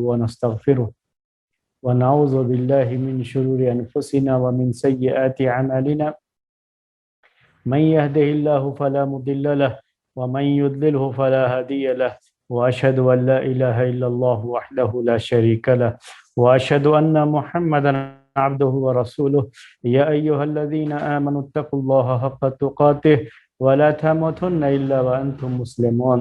ونستغفره ونعوذ بالله من شرور أنفسنا ومن سيئات أعمالنا من يهده الله فلا مضل له ومن يضلله فلا هادي له وأشهد أن لا إله إلا الله وحده لا شريك له وأشهد أن محمدا عبده ورسوله يا أيها الذين آمنوا اتقوا الله حق تقاته ولا تموتن إلا وأنتم مسلمون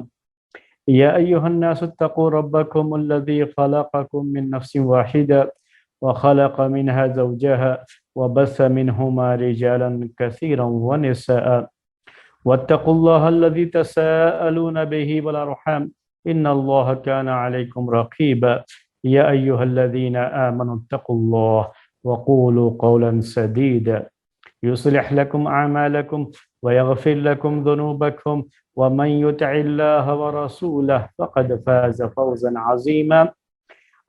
يا أيها الناس اتقوا ربكم الذي خلقكم من نفس واحدة وخلق منها زوجها وبث منهما رجالا كثيرا ونساء واتقوا الله الذي تساءلون به والأرحام إن الله كان عليكم رقيبا يا أيها الذين آمنوا اتقوا الله وقولوا قولا سديدا يصلح لكم أعمالكم ويغفر لكم ذنوبكم ومن يطع الله ورسوله فقد فاز فوزا عظيما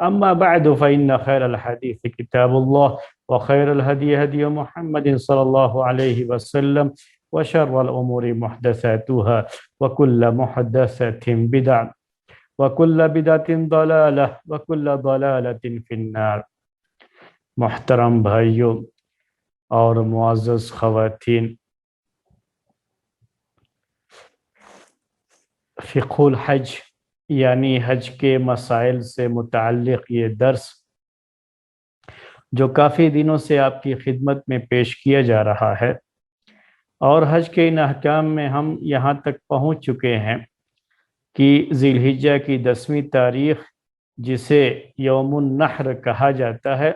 أما بعد فإن خير الحديث كتاب الله وخير الهدي هدي محمد صلى الله عليه وسلم وشر الأمور محدثاتها وكل محدثة بدعة وكل بدعة ضلالة وكل ضلالة في النار۔ محترم بھائیوں اور معزز خواتین، فقہ الحج یعنی حج کے مسائل سے متعلق یہ درس جو کافی دنوں سے آپ کی خدمت میں پیش کیا جا رہا ہے، اور حج کے ان احکام میں ہم یہاں تک پہنچ چکے ہیں کہ ذی الحجہ کی 10ویں تاریخ جسے یوم النحر کہا جاتا ہے،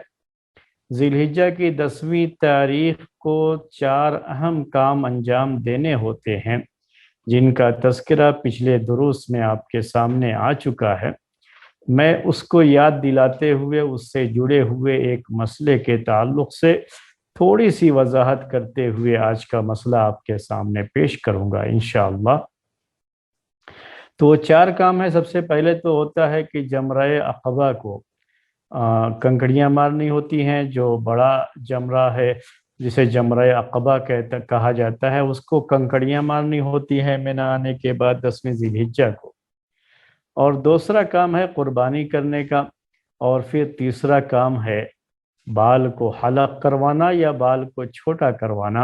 ذی الحجہ کی 10ویں تاریخ کو 4 اہم کام انجام دینے ہوتے ہیں جن کا تذکرہ پچھلے دروس میں آپ کے سامنے آ چکا ہے۔ میں اس کو یاد دلاتے ہوئے اس سے جڑے ہوئے ایک مسئلے کے تعلق سے تھوڑی سی وضاحت کرتے ہوئے آج کا مسئلہ آپ کے سامنے پیش کروں گا انشاءاللہ۔ تو وہ 4 کام ہیں۔ سب سے پہلے تو ہوتا ہے کہ جمرہ عقبہ کو کنکڑیاں مارنی ہوتی ہیں، جو بڑا جمرہ ہے جسے جمرہ عقبہ کہا جاتا ہے، اس کو کنکڑیاں مارنی ہوتی ہیں منی آنے کے بعد 10ویں ذی الحجہ کو۔ اور دوسرا کام ہے قربانی کرنے کا، اور پھر تیسرا کام ہے بال کو حلق کروانا یا بال کو چھوٹا کروانا،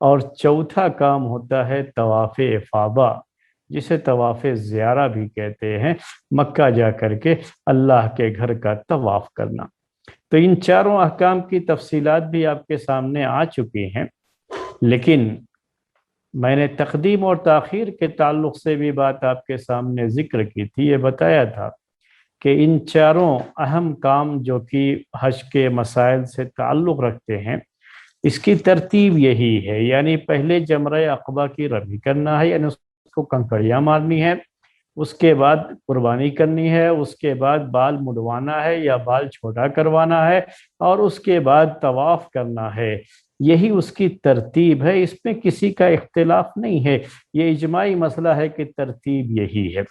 اور چوتھا کام ہوتا ہے طواف افاضہ جسے طواف زیارہ بھی کہتے ہیں، مکہ جا کر کے اللہ کے گھر کا طواف کرنا۔ تو ان 4 احکام کی تفصیلات بھی آپ کے سامنے آ چکی ہیں، لیکن میں نے تقدیم اور تاخیر کے تعلق سے بھی بات آپ کے سامنے ذکر کی تھی۔ یہ بتایا تھا کہ ان 4 اہم کام جو کہ حج کے مسائل سے تعلق رکھتے ہیں، اس کی ترتیب یہی ہے، یعنی پہلے جمرہ عقبہ کی رمی کرنا ہے، یعنی اس کو کنکڑیاں مارنی ہے، اس کے بعد قربانی کرنی ہے، اس کے بعد بال مڈوانا ہے یا بال چھوٹا کروانا ہے، اور اس کے بعد طواف کرنا ہے۔ یہی اس کی ترتیب ہے، اس میں کسی کا اختلاف نہیں ہے، یہ اجماعی مسئلہ ہے کہ ترتیب یہی ہے۔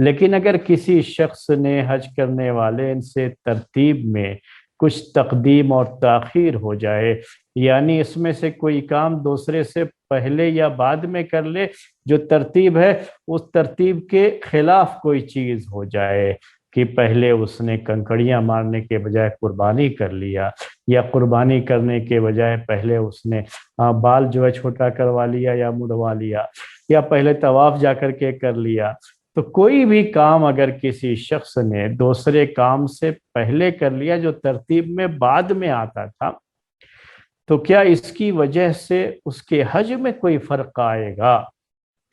لیکن اگر کسی شخص نے حج کرنے والے سے ترتیب میں کچھ تقدیم اور تاخیر ہو جائے، یعنی اس میں سے کوئی کام دوسرے سے پہلے یا بعد میں کر لے، جو ترتیب ہے اس ترتیب کے خلاف کوئی چیز ہو جائے کہ پہلے اس نے کنکڑیاں مارنے کے بجائے قربانی کر لیا، یا قربانی کرنے کے بجائے پہلے اس نے بال جو ہے چھوٹا کروا لیا یا مڑوا لیا، یا پہلے طواف جا کر کے کر لیا، تو کوئی بھی کام اگر کسی شخص نے دوسرے کام سے پہلے کر لیا جو ترتیب میں بعد میں آتا تھا، تو کیا اس کی وجہ سے اس کے حج میں کوئی فرق آئے گا؟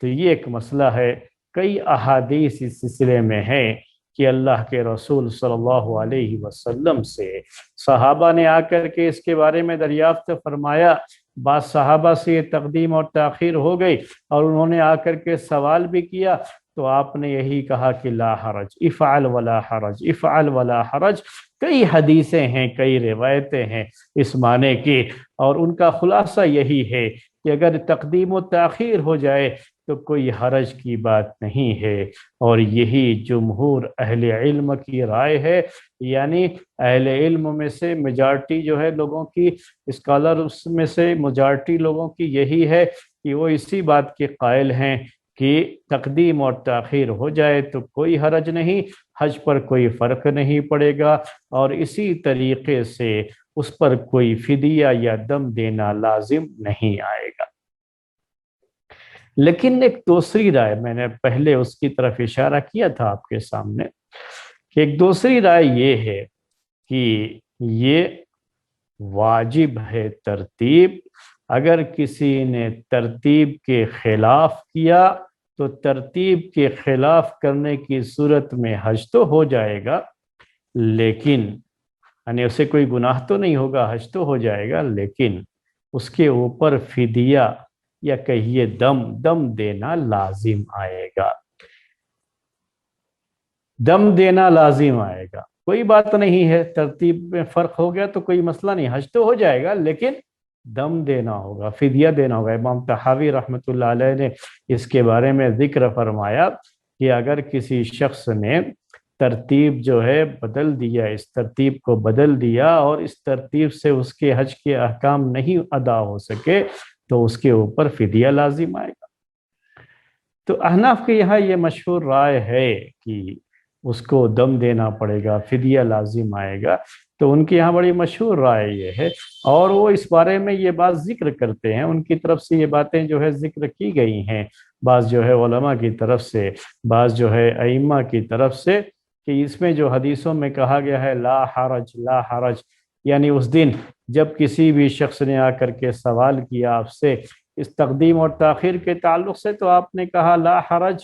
تو یہ ایک مسئلہ ہے۔ کئی احادیث اس سلسلے میں ہیں کہ اللہ کے رسول صلی اللہ علیہ وسلم سے صحابہ نے آ کر کے اس کے بارے میں دریافت فرمایا، بعض صحابہ سے یہ تقدیم اور تاخیر ہو گئی اور انہوں نے آ کر کے سوال بھی کیا، تو آپ نے یہی کہا کہ لا حرج، افعل ولا حرج، افعل ولا حرج۔ کئی حدیثیں ہیں، کئی روایتیں ہیں اس معنی کی، اور ان کا خلاصہ یہی ہے کہ اگر تقدیم و تاخیر ہو جائے تو کوئی حرج کی بات نہیں ہے، اور یہی جمہور اہل علم کی رائے ہے، یعنی اہل علم میں سے میجارٹی جو ہے لوگوں کی، اسکالر اس میں سے میجارٹی لوگوں کی یہی ہے کہ وہ اسی بات کے قائل ہیں کہ تقدیم اور تاخیر ہو جائے تو کوئی حرج نہیں، حج پر کوئی فرق نہیں پڑے گا، اور اسی طریقے سے اس پر کوئی فدیہ یا دم دینا لازم نہیں آئے گا۔ لیکن ایک دوسری رائے، میں نے پہلے اس کی طرف اشارہ کیا تھا آپ کے سامنے، کہ ایک دوسری رائے یہ ہے کہ یہ واجب ہے ترتیب، اگر کسی نے ترتیب کے خلاف کیا تو ترتیب کے خلاف کرنے کی صورت میں حج تو ہو جائے گا، لیکن یعنی اسے کوئی گناہ تو نہیں ہوگا، حج تو ہو جائے گا، لیکن اس کے اوپر فدیہ یا کہیے دم دینا لازم آئے گا، دم دینا لازم آئے گا۔ کوئی بات نہیں ہے، ترتیب میں فرق ہو گیا تو کوئی مسئلہ نہیں، حج تو ہو جائے گا لیکن دم دینا ہوگا، فدیہ دینا ہوگا۔ امام طحاوی رحمۃ اللہ علیہ نے اس کے بارے میں ذکر فرمایا کہ اگر کسی شخص نے ترتیب جو ہے بدل دیا، اس ترتیب کو بدل دیا اور اس ترتیب سے اس کے حج کے احکام نہیں ادا ہو سکے تو اس کے اوپر فدیہ لازم آئے گا۔ تو احناف کے یہاں یہ مشہور رائے ہے کہ اس کو دم دینا پڑے گا، فدیہ لازم آئے گا، تو ان کے یہاں بڑی مشہور رائے یہ ہے، اور وہ اس بارے میں یہ بات ذکر کرتے ہیں، ان کی طرف سے یہ باتیں جو ہے ذکر کی گئی ہیں، بعض جو ہے علماء کی طرف سے، بعض جو ہے ائمہ کی طرف سے، کہ اس میں جو حدیثوں میں کہا گیا ہے لا حرج لا حرج، یعنی اس دن جب کسی بھی شخص نے آ کر کے سوال کیا آپ سے اس تقدیم اور تاخیر کے تعلق سے تو آپ نے کہا لا حرج،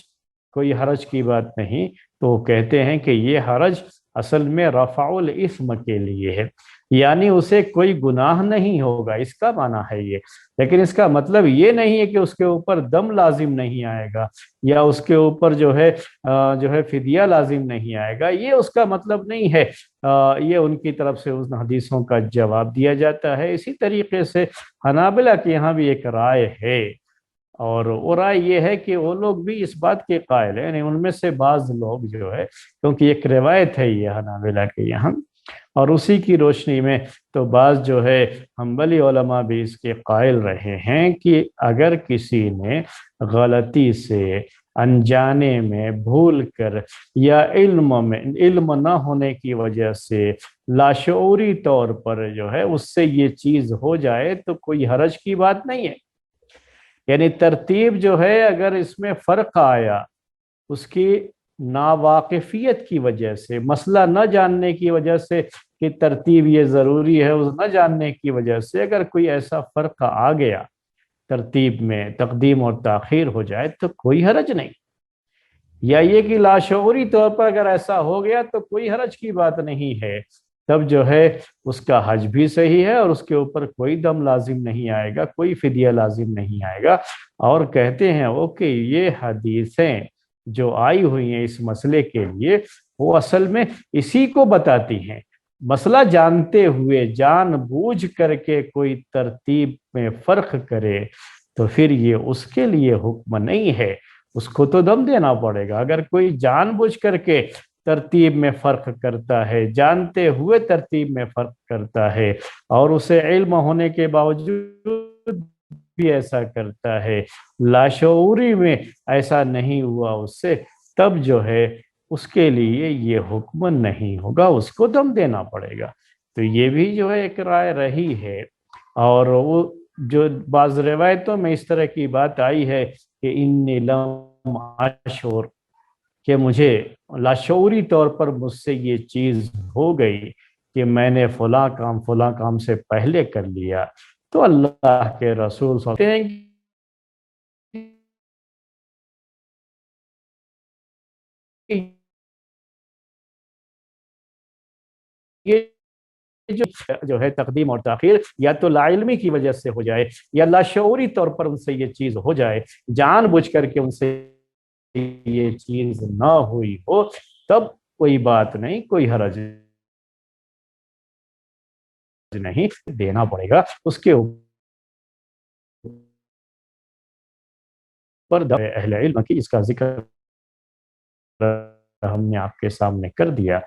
کوئی حرج کی بات نہیں، تو وہ کہتے ہیں کہ یہ حرج اصل میں رفع الاسم کے لیے ہے، یعنی اسے کوئی گناہ نہیں ہوگا، اس کا معنی ہے یہ، لیکن اس کا مطلب یہ نہیں ہے کہ اس کے اوپر دم لازم نہیں آئے گا یا اس کے اوپر جو ہے فدیہ لازم نہیں آئے گا، یہ اس کا مطلب نہیں ہے۔ یہ ان کی طرف سے ان حدیثوں کا جواب دیا جاتا ہے۔ اسی طریقے سے حنابلہ کے یہاں بھی ایک رائے ہے، اور وہ رائے یہ ہے کہ وہ لوگ بھی اس بات کے قائل ہیں، یعنی ان میں سے بعض لوگ جو ہے، کیونکہ ایک روایت ہے یہ حنابلہ کے یہاں، اور اسی کی روشنی میں تو بعض جو ہے حنبلی علماء بھی اس کے قائل رہے ہیں کہ اگر کسی نے غلطی سے انجانے میں بھول کر یا علم نہ ہونے کی وجہ سے لاشعوری طور پر جو ہے اس سے یہ چیز ہو جائے تو کوئی حرج کی بات نہیں ہے، یعنی ترتیب جو ہے اگر اس میں فرق آیا اس کی ناواقفیت کی وجہ سے، مسئلہ نہ جاننے کی وجہ سے کہ ترتیب یہ ضروری ہے، اس نہ جاننے کی وجہ سے اگر کوئی ایسا فرق آ گیا ترتیب میں، تقدیم اور تاخیر ہو جائے تو کوئی حرج نہیں، یا یہ کہ لاشعوری طور پر اگر ایسا ہو گیا تو کوئی حرج کی بات نہیں ہے، تب جو ہے اس کا حج بھی صحیح ہے اور اس کے اوپر کوئی دم لازم نہیں آئے گا، کوئی فدیہ لازم نہیں آئے گا۔ اور کہتے ہیں وہ کہ یہ حدیثیں جو آئی ہوئی ہیں اس مسئلے کے لیے وہ اصل میں اسی کو بتاتی ہیں، مسئلہ جانتے ہوئے جان بوجھ کر کے کوئی ترتیب میں فرق کرے تو پھر یہ اس کے لیے حکم نہیں ہے، اس کو تو دم دینا پڑے گا۔ اگر کوئی جان بوجھ کر کے ترتیب میں فرق کرتا ہے، جانتے ہوئے ترتیب میں فرق کرتا ہے اور اسے علم ہونے کے باوجود بھی ایسا کرتا ہے، لاشعوری میں ایسا نہیں ہوا اس سے، تب جو ہے اس کے لیے یہ حکم نہیں ہوگا، اس کو دم دینا پڑے گا۔ تو یہ بھی جو ہے ایک رائے رہی ہے، اور وہ جو بعض روایتوں میں اس طرح کی بات آئی ہے کہ انی لم اشعر، کہ مجھے لاشعوری طور پر مجھ سے یہ چیز ہو گئی کہ میں نے فلاں کام سے پہلے کر لیا، تو اللہ کے رسول صلی اللہ علیہ وسلم یہ جو ہے تقدیم اور تاخیر یا تو لا علمی کی وجہ سے ہو جائے یا لاشعوری طور پر ان سے یہ چیز ہو جائے، جان بوجھ کر کے ان سے یہ چیز نہ ہوئی ہو، تب کوئی بات نہیں، کوئی حرج نہیں، دینا پڑے گا اس کے اوپر۔ اہل علم کی اس کا ذکر ہم نے آپ کے سامنے کر دیا۔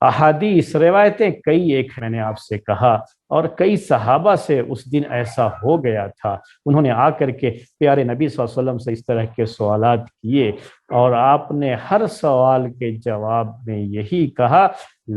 احادیث روایتیں کئی ایک میں نے آپ سے کہا، اور کئی صحابہ سے اس دن ایسا ہو گیا تھا، انہوں نے آ کر کے پیارے نبی صلی اللہ علیہ وسلم سے اس طرح کے سوالات کیے، اور آپ نے ہر سوال کے جواب میں یہی کہا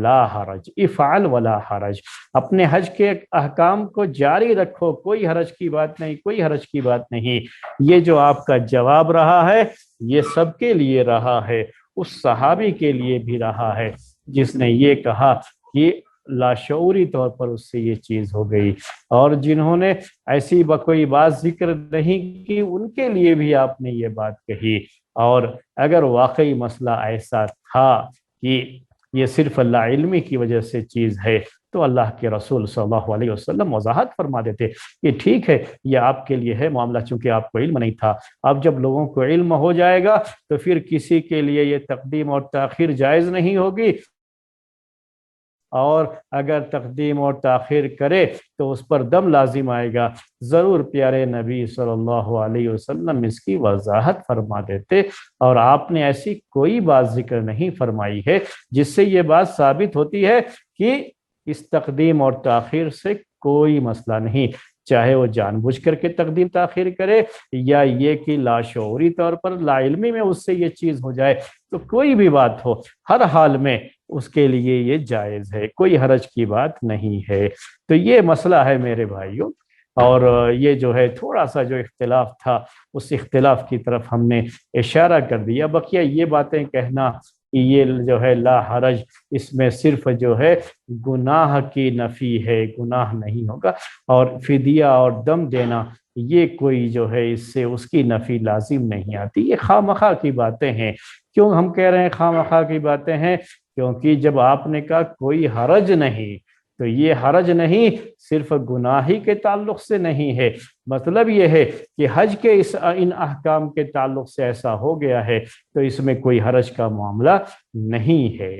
لا حرج افعل ولا حرج، اپنے حج کے احکام کو جاری رکھو، کوئی حرج کی بات نہیں، کوئی حرج کی بات نہیں۔ یہ جو آپ کا جواب رہا ہے یہ سب کے لیے رہا ہے، اس صحابی کے لیے بھی رہا ہے جس نے یہ کہا کہ لاشعوری طور پر اس سے یہ چیز ہو گئی، اور جنہوں نے ایسی کوئی بات ذکر نہیں کی ان کے لیے بھی آپ نے یہ بات کہی۔ اور اگر واقعی مسئلہ ایسا تھا کہ یہ صرف لا علمی کی وجہ سے چیز ہے تو اللہ کے رسول صلی اللہ علیہ وسلم وضاحت فرما دیتے کہ ٹھیک ہے یہ آپ کے لیے ہے معاملہ، چونکہ آپ کو علم نہیں تھا، اب جب لوگوں کو علم ہو جائے گا تو پھر کسی کے لیے یہ تقدیم اور تاخیر جائز نہیں ہوگی، اور اگر تقدیم اور تاخیر کرے تو اس پر دم لازم آئے گا۔ ضرور پیارے نبی صلی اللہ علیہ وسلم اس کی وضاحت فرما دیتے، اور آپ نے ایسی کوئی بات ذکر نہیں فرمائی ہے جس سے یہ بات ثابت ہوتی ہے کہ اس تقدیم اور تاخیر سے کوئی مسئلہ نہیں، چاہے وہ جان بوجھ کر کے تقدیم تاخیر کرے یا یہ کہ لاشعوری طور پر لا علمی میں اس سے یہ چیز ہو جائے، تو کوئی بھی بات ہو ہر حال میں اس کے لیے یہ جائز ہے، کوئی حرج کی بات نہیں ہے۔ تو یہ مسئلہ ہے میرے بھائیوں، اور یہ جو ہے تھوڑا سا جو اختلاف تھا اس اختلاف کی طرف ہم نے اشارہ کر دیا۔ بقیہ یہ باتیں کہنا کہ یہ جو ہے لا حرج، اس میں صرف جو ہے گناہ کی نفی ہے، گناہ نہیں ہوگا، اور فدیہ اور دم دینا یہ کوئی جو ہے اس سے اس کی نفی لازم نہیں آتی، یہ خواہ مخواہ کی باتیں ہیں۔ کیوں ہم کہہ رہے ہیں خواہ مخواہ کی باتیں ہیں؟ کیونکہ جب آپ نے کہا کوئی حرج نہیں تو یہ حرج نہیں صرف گناہی کے تعلق سے نہیں ہے، مطلب یہ ہے کہ حج کے ان احکام کے تعلق سے ایسا ہو گیا ہے تو اس میں کوئی حرج کا معاملہ نہیں ہے۔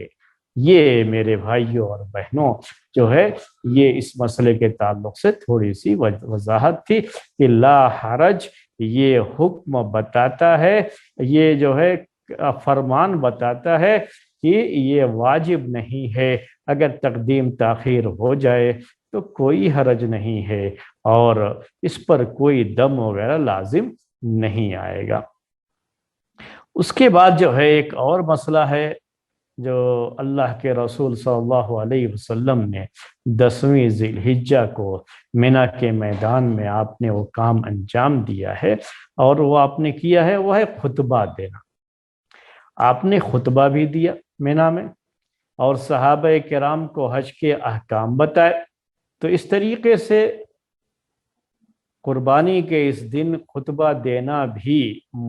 یہ میرے بھائیوں اور بہنوں جو ہے یہ اس مسئلے کے تعلق سے تھوڑی سی وضاحت تھی کہ لا حرج یہ حکم بتاتا ہے، یہ جو ہے فرمان بتاتا ہے کہ یہ واجب نہیں ہے، اگر تقدیم تاخیر ہو جائے تو کوئی حرج نہیں ہے اور اس پر کوئی دم وغیرہ لازم نہیں آئے گا۔ اس کے بعد جو ہے ایک اور مسئلہ ہے جو اللہ کے رسول صلی اللہ علیہ وسلم نے 10ویں ذی الحجہ کو منی کے میدان میں آپ نے وہ کام انجام دیا ہے، اور وہ آپ نے کیا ہے وہ ہے خطبہ دینا۔ آپ نے خطبہ بھی دیا منی میں اور صحابہ کرام کو حج کے احکام بتائے، تو اس طریقے سے قربانی کے اس دن خطبہ دینا بھی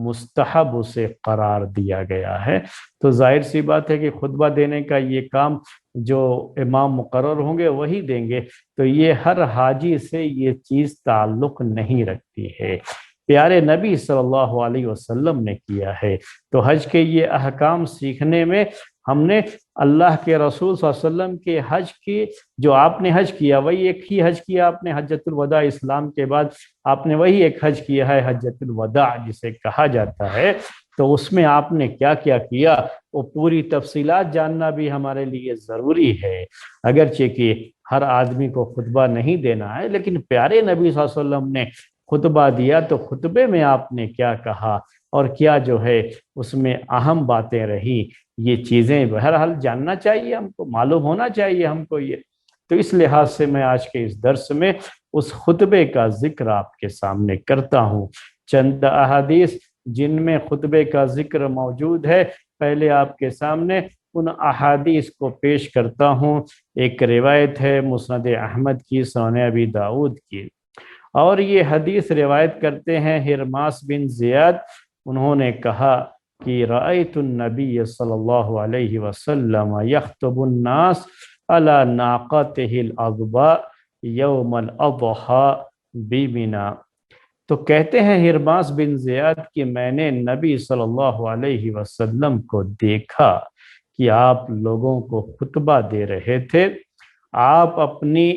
مستحب اسے قرار دیا گیا ہے۔ تو ظاہر سی بات ہے کہ خطبہ دینے کا یہ کام جو امام مقرر ہوں گے وہی دیں گے، تو یہ ہر حاجی سے یہ چیز تعلق نہیں رکھتی ہے، پیارے نبی صلی اللہ علیہ وسلم نے کیا ہے۔ تو حج کے یہ احکام سیکھنے میں ہم نے اللہ کے رسول صلی اللہ علیہ وسلم کے حج کی جو آپ نے حج کیا وہی ایک ہی حج کیا آپ نے، حجۃ الوداع، اسلام کے بعد آپ نے وہی ایک حج کیا ہے حجۃ الوداع جسے کہا جاتا ہے۔ تو اس میں آپ نے کیا کیا کیا وہ پوری تفصیلات جاننا بھی ہمارے لیے ضروری ہے، اگرچہ کہ ہر آدمی کو خطبہ نہیں دینا ہے، لیکن پیارے نبی صلی اللہ علیہ وسلم نے خطبہ دیا تو خطبے میں آپ نے کیا کہا اور کیا جو ہے اس میں اہم باتیں رہی، یہ چیزیں بہرحال جاننا چاہیے، ہم کو معلوم ہونا چاہیے ہم کو یہ۔ تو اس لحاظ سے میں آج کے اس درس میں اس خطبے کا ذکر آپ کے سامنے کرتا ہوں، چند احادیث جن میں خطبے کا ذکر موجود ہے، پہلے آپ کے سامنے ان احادیث کو پیش کرتا ہوں۔ ایک روایت ہے مسند احمد کی، سنن ابی داؤد کی، اور یہ حدیث روایت کرتے ہیں ہرماس بن زیاد، انہوں نے کہا کہ رأیت النبی صلی اللہ علیہ وسلم یخطب الناس علی ناقته العظباء یوم الاضحی بمنی۔ تو کہتے ہیں ہرماس بن زیاد کہ میں نے نبی صلی اللہ علیہ وسلم کو دیکھا کہ آپ لوگوں کو خطبہ دے رہے تھے، آپ اپنی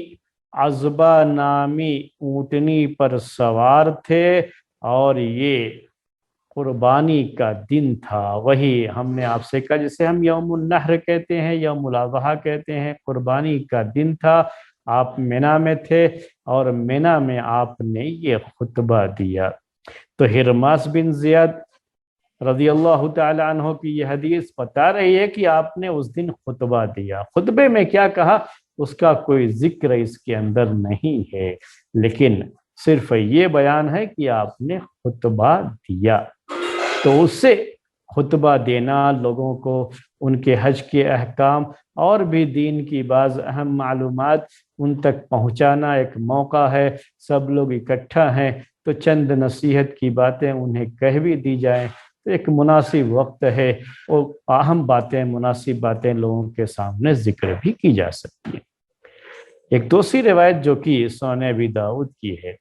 عذبہ نامی اونٹنی پر سوار تھے، اور یہ قربانی کا دن تھا، وہی ہم نے آپ سے کہا جسے ہم یوم النحر کہتے ہیں، یوم الاضحیٰ کہتے ہیں، قربانی کا دن تھا، آپ مینا میں تھے اور مینا میں آپ نے یہ خطبہ دیا۔ تو ہرماس بن زیاد رضی اللہ تعالی عنہ کی یہ حدیث بتا رہی ہے کہ آپ نے اس دن خطبہ دیا۔ خطبے میں کیا کہا اس کا کوئی ذکر اس کے اندر نہیں ہے، لیکن صرف یہ بیان ہے کہ آپ نے خطبہ دیا۔ تو اس سے خطبہ دینا، لوگوں کو ان کے حج کے احکام اور بھی دین کی بعض اہم معلومات ان تک پہنچانا ایک موقع ہے۔ سب لوگ اکٹھا ہیں تو چند نصیحت کی باتیں انہیں کہہ بھی دی جائیں تو ایک مناسب وقت ہے، اور اہم باتیں، مناسب باتیں لوگوں کے سامنے ذکر بھی کی جا سکتی ہیں۔ ایک دوسری روایت جو کہ سنن ابی داؤد کی ہے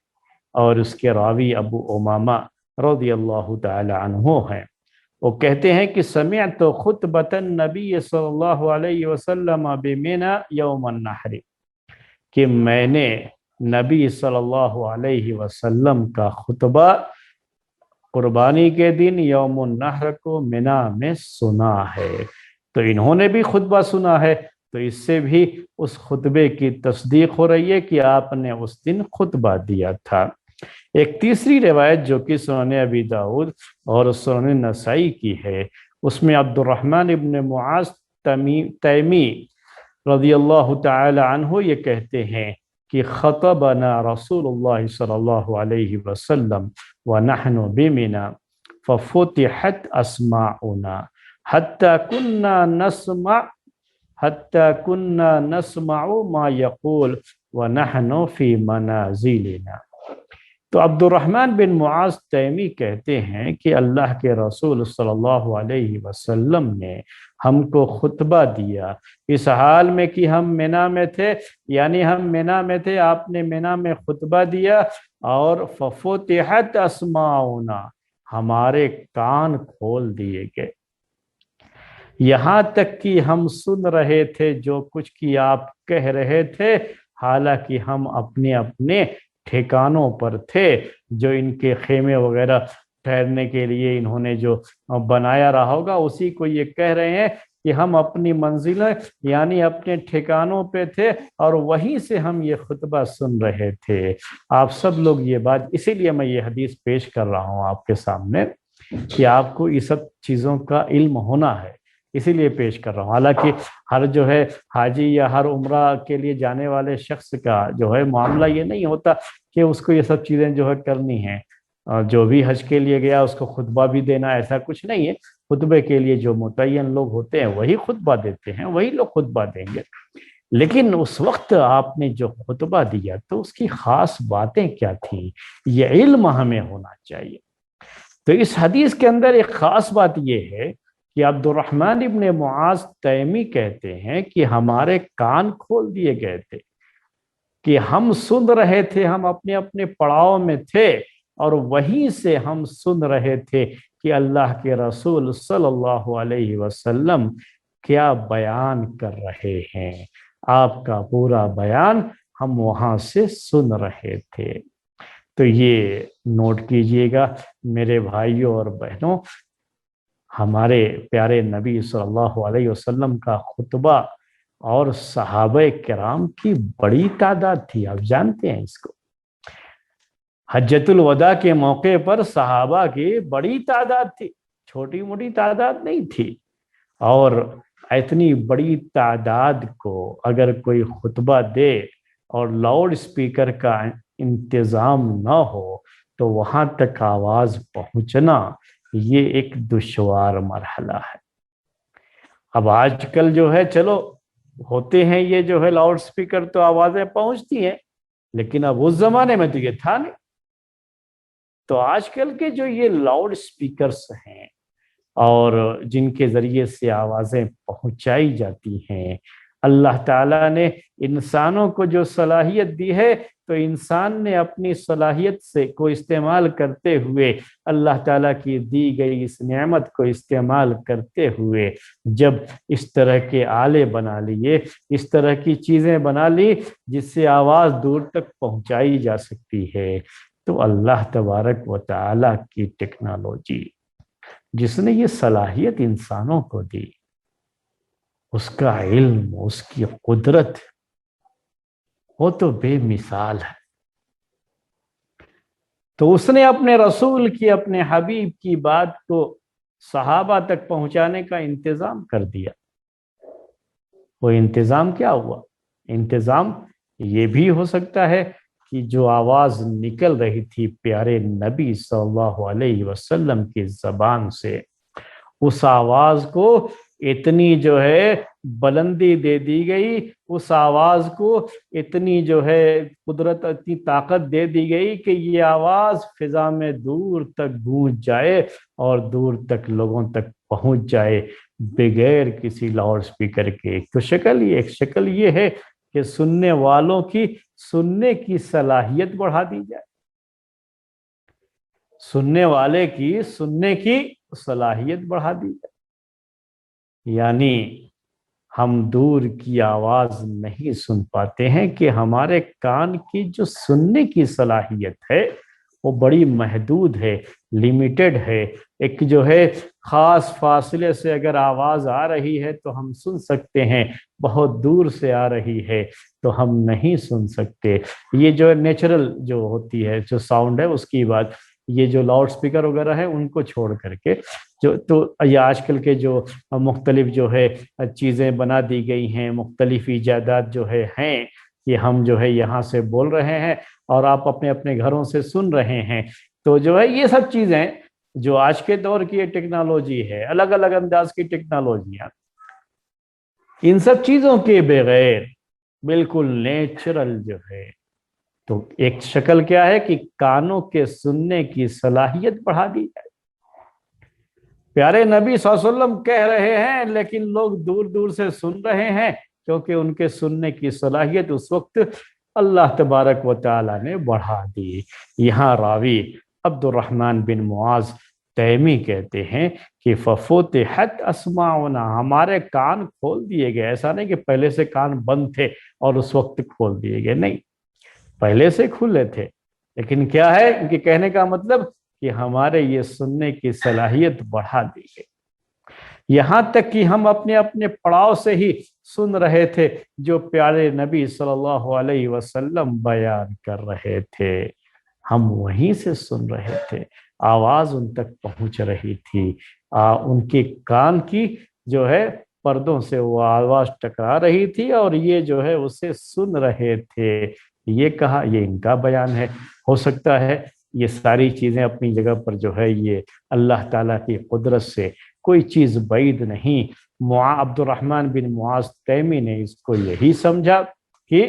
اور اس کے راوی ابو امامہ رضی اللہ تعالی عنہ ہیں، وہ کہتے ہیں کہ سمعت خطبۃ النبی صلی اللہ علیہ وسلم بمنى یوم النحر، کہ میں نے نبی صلی اللہ علیہ وسلم کا خطبہ قربانی کے دن یوم النحر کو منا میں سنا ہے۔ تو انہوں نے بھی خطبہ سنا ہے، تو اس سے بھی اس خطبے کی تصدیق ہو رہی ہے کہ آپ نے اس دن خطبہ دیا تھا۔ ایک تیسری روایت جو کہ سنن ابی داؤد اور سنن نسائی کی ہے، اس میں عبد الرحمن ابن معاذ تیمی رضی اللہ تعالی عنہ یہ کہتے ہیں کہ خطبنا رسول اللہ صلی اللہ علیہ وسلم ونحن بمنا ففتحت اسماعنا حتى كنا نسمع ما يقول ونحن في منازلنا۔ تو عبد الرحمن بن معاذ تیمی کہتے ہیں کہ اللہ کے رسول صلی اللہ علیہ وسلم نے ہم کو خطبہ دیا اس حال میں کہ ہم مینا میں تھے، یعنی ہم مینا میں تھے، آپ نے مینا میں خطبہ دیا اور ففتحت اسماعنا، ہمارے کان کھول دیے گئے، یہاں تک کہ ہم سن رہے تھے جو کچھ کی آپ کہہ رہے تھے، حالانکہ ہم اپنے اپنے ٹھکانوں پر تھے، جو ان کے خیمے وغیرہ ٹھہرنے کے لیے انہوں نے جو بنایا رہا ہوگا اسی کو یہ کہہ رہے ہیں کہ ہم اپنی منزلیں یعنی اپنے ٹھکانوں پہ تھے اور وہیں سے ہم یہ خطبہ سن رہے تھے۔ آپ سب لوگ یہ بات، اسی لیے میں یہ حدیث پیش کر رہا ہوں آپ کے سامنے کہ آپ کو یہ سب چیزوں کا علم ہونا ہے، اسی لیے پیش کر رہا ہوں۔ حالانکہ ہر جو ہے حاجی یا ہر عمرہ کے لیے جانے والے شخص کا جو ہے معاملہ یہ نہیں ہوتا کہ اس کو یہ سب چیزیں جو ہے کرنی ہیں، جو بھی حج کے لیے گیا اس کو خطبہ بھی دینا، ایسا کچھ نہیں ہے۔ خطبے کے لیے جو متعین لوگ ہوتے ہیں وہی خطبہ دیتے ہیں، وہی لوگ خطبہ دیں گے، لیکن اس وقت آپ نے جو خطبہ دیا تو اس کی خاص باتیں کیا تھیں، یہ علم ہمیں ہونا چاہیے۔ تو اس حدیث کے اندر ایک خاص بات یہ ہے کہ عبد الرحمن ابن معاذ تیمی کہتے ہیں کہ ہمارے کان کھول دیے گئے تھے، کہ ہم سن رہے تھے، ہم اپنے اپنے پڑاؤ میں تھے اور وہیں سے ہم سن رہے تھے کہ اللہ کے رسول صلی اللہ علیہ وسلم کیا بیان کر رہے ہیں، آپ کا پورا بیان ہم وہاں سے سن رہے تھے۔ تو یہ نوٹ کیجئے گا میرے بھائیوں اور بہنوں، ہمارے پیارے نبی صلی اللہ علیہ وسلم کا خطبہ اور صحابہ کرام کی بڑی تعداد تھی، آپ جانتے ہیں اس کو۔ حجۃ الوداع کے موقع پر صحابہ کی بڑی تعداد تھی، چھوٹی موٹی تعداد نہیں تھی، اور اتنی بڑی تعداد کو اگر کوئی خطبہ دے اور لاؤڈ اسپیکر کا انتظام نہ ہو تو وہاں تک آواز پہنچنا یہ ایک دشوار مرحلہ ہے۔ اب آج کل جو ہے چلو ہوتے ہیں یہ جو ہے لاؤڈ اسپیکر تو آوازیں پہنچتی ہیں، لیکن اب اس زمانے میں تو یہ تھا نہیں۔ تو آج کل کے جو یہ لاؤڈ اسپیکرز ہیں اور جن کے ذریعے سے آوازیں پہنچائی جاتی ہیں، اللہ تعالیٰ نے انسانوں کو جو صلاحیت دی ہے تو انسان نے اپنی صلاحیت سے کو استعمال کرتے ہوئے، اللہ تعالیٰ کی دی گئی اس نعمت کو استعمال کرتے ہوئے جب اس طرح کے آلے بنا لیے، اس طرح کی چیزیں بنا لی جس سے آواز دور تک پہنچائی جا سکتی ہے، تو اللہ تبارک و تعالیٰ کی ٹیکنالوجی جس نے یہ صلاحیت انسانوں کو دی، اس کا علم، اس کی قدرت وہ تو بے مثال ہے۔ تو اس نے اپنے رسول کی، اپنے حبیب کی بات کو صحابہ تک پہنچانے کا انتظام کر دیا۔ وہ انتظام کیا ہوا؟ انتظام یہ بھی ہو سکتا ہے کہ جو آواز نکل رہی تھی پیارے نبی صلی اللہ علیہ وسلم کی زبان سے، اس آواز کو اتنی جو ہے بلندی دے دی گئی، اس آواز کو اتنی جو ہے قدرت، اتنی طاقت دے دی گئی کہ یہ آواز فضا میں دور تک گونج جائے اور دور تک لوگوں تک پہنچ جائے بغیر کسی لاؤڈ سپیکر کے۔ تو ایک شکل یہ ہے کہ سننے والوں کی سننے کی صلاحیت بڑھا دی جائے، سننے والے کی سننے کی صلاحیت بڑھا دی جائے۔ یعنی ہم دور کی آواز نہیں سن پاتے ہیں کہ ہمارے کان کی جو سننے کی صلاحیت ہے وہ بڑی محدود ہے، لیمیٹڈ ہے۔ ایک جو ہے خاص فاصلے سے اگر آواز آ رہی ہے تو ہم سن سکتے ہیں، بہت دور سے آ رہی ہے تو ہم نہیں سن سکتے۔ یہ جو نیچرل جو ہوتی ہے، جو ساؤنڈ ہے اس کی بات، یہ جو لاؤڈ سپیکر وغیرہ ہے ان کو چھوڑ کر کے جو تو یہ آج کل کے جو مختلف جو ہے چیزیں بنا دی گئی ہیں، مختلف ایجادات جو ہے ہیں کہ ہم جو ہے یہاں سے بول رہے ہیں اور آپ اپنے اپنے گھروں سے سن رہے ہیں، تو جو ہے یہ سب چیزیں جو آج کے دور کی یہ ٹیکنالوجی ہے، الگ الگ انداز کی ٹیکنالوجیاں، ان سب چیزوں کے بغیر بالکل نیچرل جو ہے، تو ایک شکل کیا ہے کہ کانوں کے سننے کی صلاحیت بڑھا دی جائے۔ پیارے نبی صلی اللہ علیہ وسلم کہہ رہے ہیں لیکن لوگ دور دور سے سن رہے ہیں، کیونکہ ان کے سننے کی صلاحیت اس وقت اللہ تبارک و تعالی نے بڑھا دی۔ یہاں راوی عبد الرحمن بن معاذ تیمی کہتے ہیں کہ ففتحت اسماعنا، ہمارے کان کھول دیے گئے۔ ایسا نہیں کہ پہلے سے کان بند تھے اور اس وقت کھول دیے گئے، نہیں، پہلے سے کھلے تھے، لیکن کیا ہے ان کے کہنے کا مطلب کہ ہمارے یہ سننے کی صلاحیت بڑھا دی گئی، یہاں تک کہ ہم اپنے اپنے پڑاؤ سے ہی سن رہے تھے جو پیارے نبی صلی اللہ علیہ وسلم بیان کر رہے تھے، ہم وہیں سے سن رہے تھے، آواز ان تک پہنچ رہی تھی، ان کے کان کی جو ہے پردوں سے وہ آواز ٹکرا رہی تھی اور یہ جو ہے اسے سن رہے تھے۔ یہ کہا، یہ ان کا بیان ہے۔ ہو سکتا ہے یہ ساری چیزیں اپنی جگہ پر جو ہے یہ اللہ تعالیٰ کی قدرت سے کوئی چیز بعید نہیں۔ عبد الرحمن بن معاذ تیمی نے اس کو یہی سمجھا کہ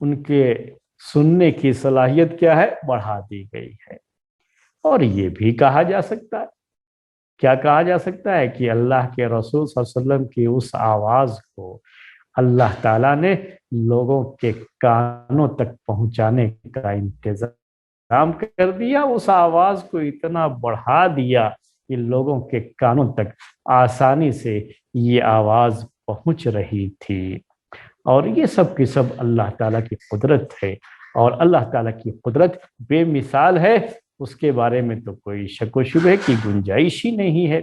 ان کے سننے کی صلاحیت کیا ہے، بڑھا دی گئی ہے۔ اور یہ بھی کہا جا سکتا ہے، کیا کہا جا سکتا ہے کہ اللہ کے رسول صلی اللہ علیہ وسلم کی اس آواز کو اللہ تعالیٰ نے لوگوں کے کانوں تک پہنچانے کا انتظام کر دیا، اس آواز کو اتنا بڑھا دیا کہ لوگوں کے کانوں تک آسانی سے یہ آواز پہنچ رہی تھی۔ اور یہ سب کی سب اللہ تعالیٰ کی قدرت ہے، اور اللہ تعالیٰ کی قدرت بے مثال ہے، اس کے بارے میں تو کوئی شک و شبہ کی گنجائش ہی نہیں ہے۔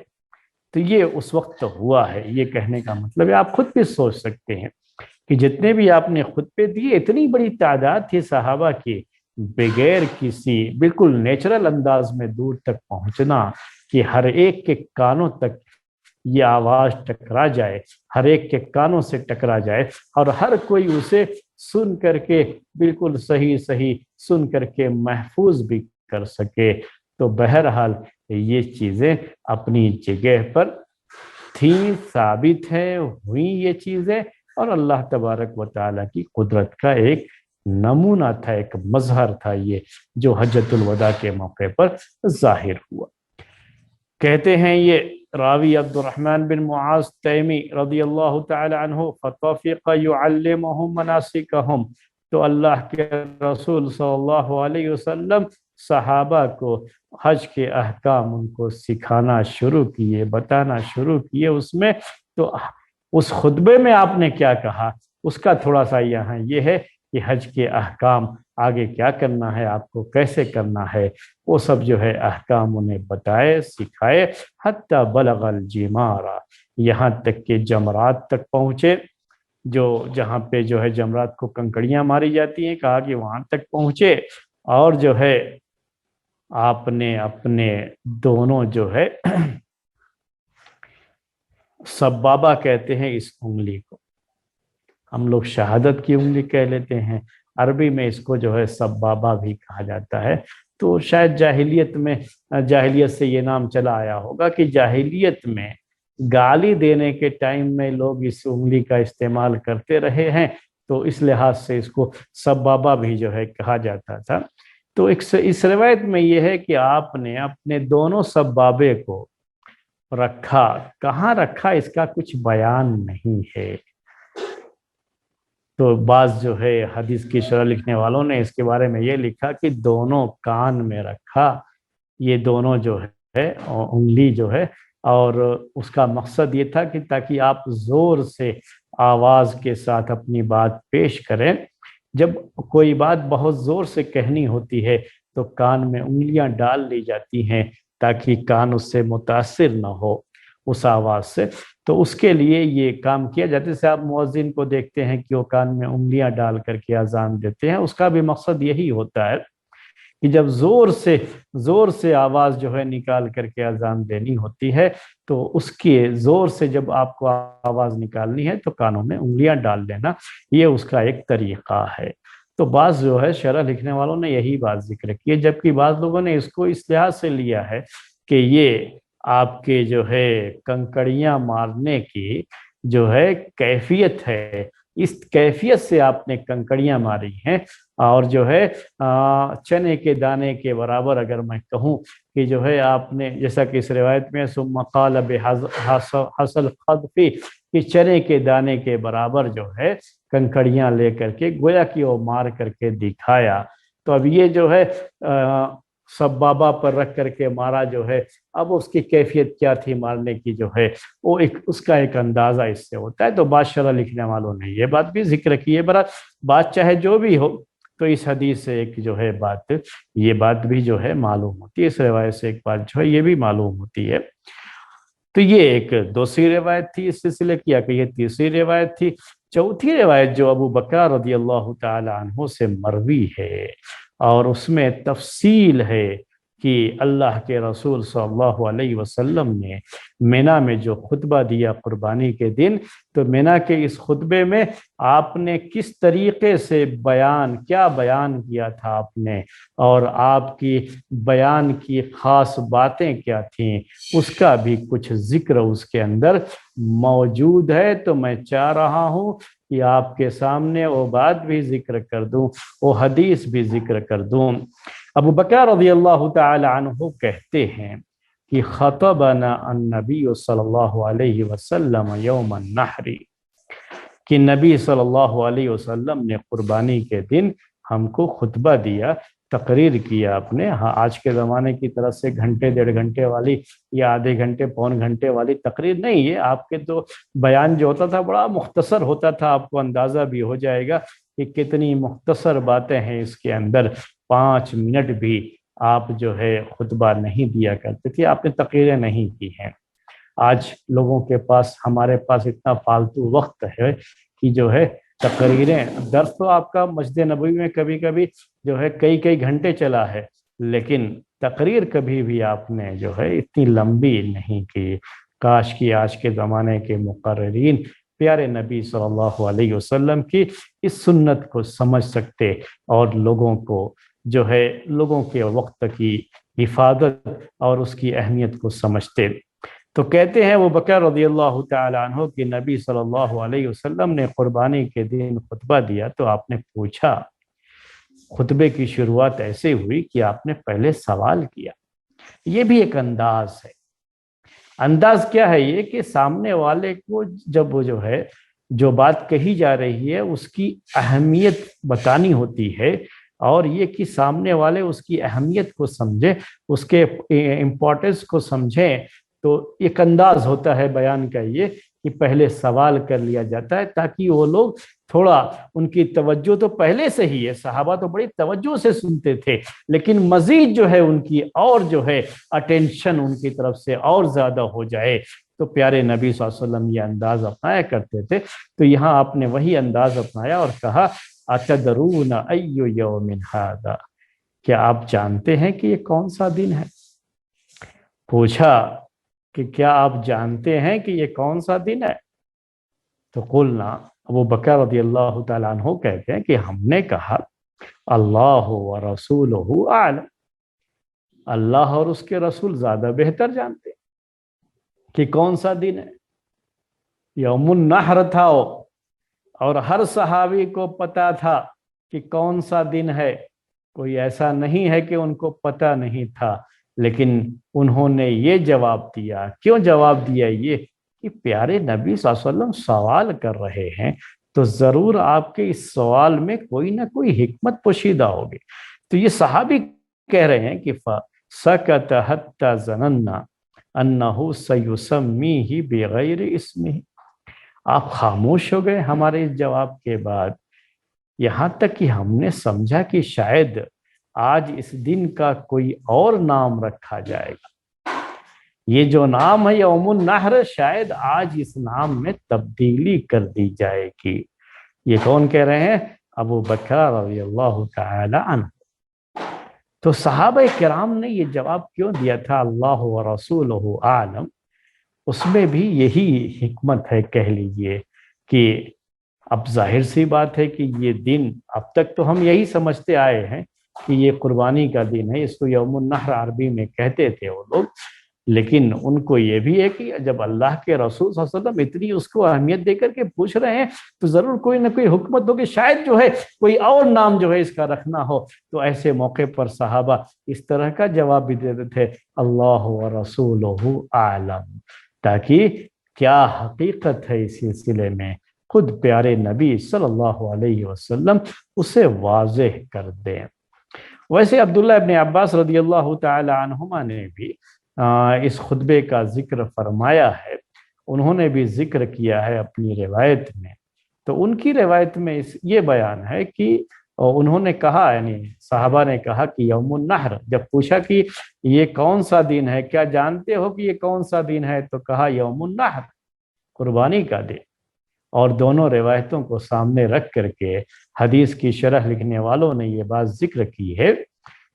تو یہ اس وقت ہوا ہے، یہ کہنے کا مطلب ہے آپ خود بھی سوچ سکتے ہیں کہ جتنے بھی آپ نے خطبے دیے، اتنی بڑی تعداد تھی صحابہ کی، بغیر کسی بالکل نیچرل انداز میں دور تک پہنچنا کہ ہر ایک کے کانوں تک یہ آواز ٹکرا جائے، ہر ایک کے کانوں سے ٹکرا جائے اور ہر کوئی اسے سن کر کے بالکل صحیح سن کر کے محفوظ بھی کر سکے۔ تو بہرحال یہ چیزیں اپنی جگہ پر تھیں، ثابت ہیں، ہوئی یہ چیزیں، اور اللہ تبارک و تعالیٰ کی قدرت کا ایک نمونہ تھا، ایک مظہر تھا یہ جو حجۃ الوداع کے موقع پر ظاہر ہوا۔ کہتے ہیں یہ راوی عبد الرحمن بن معاذ تیمی رضی اللہ تعالی عنہ، فطفق يعلمهم مناسکهم، تو اللہ کے رسول صلی اللہ علیہ وسلم صحابہ کو حج کے احکام ان کو سکھانا شروع کیے، بتانا شروع کیے۔ اس میں تو اس خطبے میں آپ نے کیا کہا اس کا تھوڑا سا یہاں یہ ہے کہ حج کے احکام آگے کیا کرنا ہے، آپ کو کیسے کرنا ہے، وہ سب جو ہے احکام انہیں بتائے، سکھائے، حتی بلغ الجمارہ، یہاں تک کہ جمرات تک پہنچے۔ جو جہاں پہ جو ہے جمرات کو کنکڑیاں ماری جاتی ہیں، کہا کہ وہاں تک پہنچے اور جو ہے آپ نے اپنے دونوں جو ہے سبابہ کہتے ہیں اس انگلی کو، ہم لوگ شہادت کی انگلی کہہ لیتے ہیں، عربی میں اس کو جو ہے سبابہ بھی کہا جاتا ہے۔ تو شاید جاہلیت سے یہ نام چلا آیا ہوگا کہ جاہلیت میں گالی دینے کے ٹائم میں لوگ اس انگلی کا استعمال کرتے رہے ہیں، تو اس لحاظ سے اس کو سبابہ بھی جو ہے کہا جاتا تھا۔ تو اس روایت میں یہ ہے کہ آپ نے اپنے دونوں سبابے کو رکھا، کہاں رکھا اس کا کچھ بیان نہیں ہے۔ تو بعض جو ہے حدیث کی شرح لکھنے والوں نے اس کے بارے میں یہ لکھا کہ دونوں کان میں رکھا، یہ دونوں جو ہے انگلی جو ہے، اور اس کا مقصد یہ تھا کہ تاکہ آپ زور سے آواز کے ساتھ اپنی بات پیش کریں۔ جب کوئی بات بہت زور سے کہنی ہوتی ہے تو کان میں انگلیاں ڈال لی جاتی ہیں تاکہ کان اس سے متاثر نہ ہو اس آواز سے، تو اس کے لیے یہ کام کیا جاتا ہے۔ جیسے آپ مؤذن کو دیکھتے ہیں کہ وہ کان میں انگلیاں ڈال کر کے اذان دیتے ہیں، اس کا بھی مقصد یہی ہوتا ہے کہ جب زور سے آواز جو ہے نکال کر کے اذان دینی ہوتی ہے تو اس کی زور سے جب آپ کو آواز نکالنی ہے تو کانوں میں انگلیاں ڈال دینا، یہ اس کا ایک طریقہ ہے۔ تو بعض جو ہے شرح لکھنے والوں نے یہی بات ذکر کی ہے، جبکہ بعض لوگوں نے اس کو اس لحاظ سے لیا ہے کہ یہ آپ کے جو ہے کنکڑیاں مارنے کی جو ہے کیفیت ہے، اس کیفیت سے آپ نے کنکڑیاں ماری ہیں، اور جو ہے چنے کے دانے کے برابر اگر میں کہوں کہ جو ہے آپ نے جیسا کہ اس روایت میں ثم قال بحصل خضفی کہ چنے کے دانے کے برابر جو ہے کنکڑیاں لے کر کے گویا کہ وہ مار کر کے دکھایا۔ تو اب یہ جو ہے سبابہ پر رکھ کر کے مارا جو ہے، اب اس کی کیفیت کیا تھی مارنے کی جو ہے وہ اس کا ایک اندازہ اس سے ہوتا ہے۔ تو بعض شرح لکھنے والوں نے یہ بات بھی ذکر کی ہے۔ بات چاہے جو بھی ہو، تو اس حدیث سے ایک جو ہے یہ بات بھی جو ہے معلوم ہوتی ہے، اس روایت سے ایک بات جو ہے یہ بھی معلوم ہوتی ہے۔ تو یہ ایک دوسری روایت تھی اس سلسلے کی، کہ یہ تیسری روایت تھی۔ چوتھی روایت جو ابو بکر رضی اللہ تعالی عنہ سے مروی ہے، اور اس میں تفصیل ہے کہ اللہ کے رسول صلی اللہ علیہ وسلم نے مینا میں جو خطبہ دیا قربانی کے دن، تو مینا کے اس خطبے میں آپ نے کس طریقے سے کیا بیان کیا تھا آپ نے، اور آپ کی بیان کی خاص باتیں کیا تھیں، اس کا بھی کچھ ذکر اس کے اندر موجود ہے۔ تو میں چاہ رہا ہوں کہ آپ کے سامنے وہ بات بھی ذکر کر دوں، وہ حدیث بھی ذکر کر دوں۔ ابو بکر رضی اللہ تعالی عنہ کہتے ہیں کہ خطبنا النبی صلی اللہ علیہ وسلم یوم النحر، کہ نبی صلی اللہ علیہ وسلم نے قربانی کے دن ہم کو خطبہ دیا، تقریر کیا آپ نے۔ ہاں، آج کے زمانے کی طرف سے گھنٹے ڈیڑھ گھنٹے والی یا آدھے گھنٹے پون گھنٹے والی تقریر نہیں ہے، آپ کے تو بیان جو ہوتا تھا بڑا مختصر ہوتا تھا، آپ کو اندازہ بھی ہو جائے گا کہ کتنی مختصر باتیں ہیں اس کے اندر۔ 5 منٹ بھی آپ جو ہے خطبہ نہیں دیا کرتے تھے، آپ نے تقریریں نہیں کی ہیں۔ آج لوگوں کے پاس، ہمارے پاس اتنا فالتو وقت ہے کہ جو ہے تقریریں، درس تو آپ کا مسجد نبوی میں کبھی کبھی جو ہے کئی گھنٹے چلا ہے، لیکن تقریر کبھی بھی آپ نے جو ہے اتنی لمبی نہیں کی۔ کاش کہ آج کے زمانے کے مقررین پیارے نبی صلی اللہ علیہ وسلم کی اس سنت کو سمجھ سکتے، اور لوگوں کو جو ہے لوگوں کے وقت کی حفاظت اور اس کی اہمیت کو سمجھتے۔ تو کہتے ہیں وہ بکر رضی اللہ تعالی عنہ کہ نبی صلی اللہ علیہ وسلم نے قربانی کے دن خطبہ دیا، تو آپ نے پوچھا، خطبے کی شروعات ایسے ہوئی کہ آپ نے پہلے سوال کیا۔ یہ بھی ایک انداز ہے۔ انداز کیا ہے؟ یہ کہ سامنے والے کو جب وہ جو ہے جو بات کہی جا رہی ہے اس کی اہمیت بتانی ہوتی ہے، اور یہ کہ سامنے والے اس کی اہمیت کو سمجھے، اس کے امپورٹنس کو سمجھیں۔ تو ایک انداز ہوتا ہے بیان کا یہ کہ پہلے سوال کر لیا جاتا ہے تاکہ وہ لوگ تھوڑا، ان کی توجہ تو پہلے سے ہی ہے، صحابہ تو بڑی توجہ سے سنتے تھے، لیکن مزید جو ہے ان کی اور جو ہے اٹینشن ان کی طرف سے اور زیادہ ہو جائے، تو پیارے نبی صلی اللہ علیہ وسلم یہ انداز اپنایا کرتے تھے۔ تو یہاں آپ نے وہی انداز اپنایا اور کہا اتدرون ای یوم ھذا، کیا آپ جانتے ہیں کہ یہ کون سا دن ہے؟ پوچھا کہ کیا آپ جانتے ہیں کہ یہ کون سا دن ہے؟ تو قلنا، ابو بکر رضی اللہ تعالیٰ عنہ کہتے ہیں کہ ہم نے کہا اللہ و رسولہ اعلم، اللہ اور اس کے رسول زیادہ بہتر جانتے کہ کون سا دن ہے۔ یوم النحر تھا وہ، اور ہر صحابی کو پتا تھا کہ کون سا دن ہے، کوئی ایسا نہیں ہے کہ ان کو پتہ نہیں تھا، لیکن انہوں نے یہ جواب دیا۔ کیوں جواب دیا؟ یہ کہ پیارے نبی صلی اللہ علیہ وسلم سوال کر رہے ہیں تو ضرور آپ کے اس سوال میں کوئی نہ کوئی حکمت پوشیدہ ہوگی۔ تو یہ صحابی کہہ رہے ہیں کہ فَسَكَتَ حَتَّى ظَنَنَّا أَنَّهُ سَيُسَمِّيهِ بِغَيْرِ اسْمِهِ، آپ خاموش ہو گئے ہمارے اس جواب کے بعد، یہاں تک کہ ہم نے سمجھا کہ شاید آج اس دن کا کوئی اور نام رکھا جائے گا، یہ جو نام ہے یوم النحر، شاید آج اس نام میں تبدیلی کر دی جائے گی۔ یہ کون کہہ رہے ہیں؟ ابو بکر رضی اللہ تعالی عنہ۔ تو صحابہ کرام نے یہ جواب کیوں دیا تھا اللہ و رسولہ اعلم؟ اس میں بھی یہی حکمت ہے، کہہ لیجئے کہ اب ظاہر سی بات ہے کہ یہ دن اب تک تو ہم یہی سمجھتے آئے ہیں کہ یہ قربانی کا دن ہے، اس کو یوم النحر عربی میں کہتے تھے وہ لوگ، لیکن ان کو یہ بھی ہے کہ جب اللہ کے رسول صلی اللہ علیہ وسلم اتنی اس کو اہمیت دے کر کے پوچھ رہے ہیں تو ضرور کوئی نہ کوئی حکمت ہوگی، شاید جو ہے کوئی اور نام جو ہے اس کا رکھنا ہو۔ تو ایسے موقع پر صحابہ اس طرح کا جواب بھی دیتے تھے اللہ و رسولہ اعلم، تاکہ کیا حقیقت ہے اس سلسلے میں خود پیارے نبی صلی اللہ علیہ وسلم اسے واضح کر دیں۔ ویسے عبداللہ ابن عباس رضی اللہ تعالی عنہما نے بھی اس خطبے کا ذکر فرمایا ہے، انہوں نے بھی ذکر کیا ہے اپنی روایت میں۔ تو ان کی روایت میں یہ بیان ہے کہ انہوں نے کہا، یعنی صحابہ نے کہا کہ یوم النحر، جب پوچھا کہ یہ کون سا دن ہے، کیا جانتے ہو کہ یہ کون سا دن ہے، تو کہا یوم النحر، قربانی کا دن۔ اور دونوں روایتوں کو سامنے رکھ کر کے حدیث کی شرح لکھنے والوں نے یہ بات ذکر کی ہے